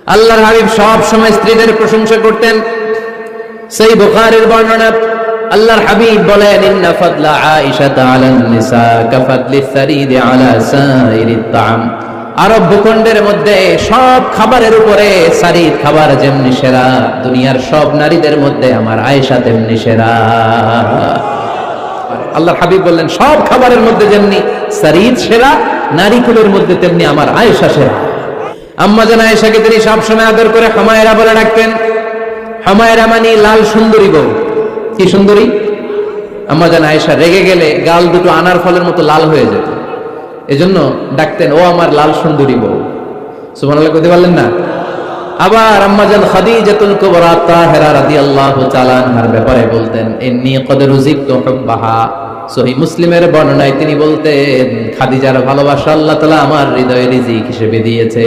আল্লাহর হাবিব সব সময় স্ত্রীদের প্রশংসা করতেন। সেই বুখারীর বর্ণনা, আল্লাহর হাবিব বলেন, ইন্না ফাদলা আয়েশা আলান নিসা কাফাদলি সারিদ আলা সাইরিত তাআম। আরব ভূখণ্ডের মধ্যে সব খাবারের উপরে সারিদ খাবার যেমনি সেরা, দুনিয়ার সব নারীদের মধ্যে আমার আয়েশা তেমনি সেরা। আল্লাহর হাবিব বললেন, সব খাবারের মধ্যে যেমনি সারিদ সেরা, নারীকুলের মধ্যে তেমনি আমার আয়েশা সেরা। আম্মা জান আয়েশাকে তিনি সবসময় আদর করে হুমায়রা বলে ডাকতেন। হুমায়রা মানে লাল সুন্দরী বউ। কি সুন্দরী? আম্মা জান আয়েশা রেগে গেলে গাল দুটো আনার ফলের মতো লাল হয়ে যেত, এজন্য ডাকতেন, ও আমার লাল সুন্দরী বউ। সুবহানাল্লাহ কইতে পারলেন না? আবার আম্মা জান খাদিজাতুল কুবরা তাহেরা রাদিয়াল্লাহু তাআলা আনহার ব্যাপারে বলতেন, ইন্নী কদ রুজিকতু হুব্বাহা। সহিহ মুসলিমের বর্ণনায় তিনি বলতেন, খাদিজার ভালোবাসা আল্লাহ তাআলা আমার হৃদয়ে রিজিক হিসেবে দিয়েছে।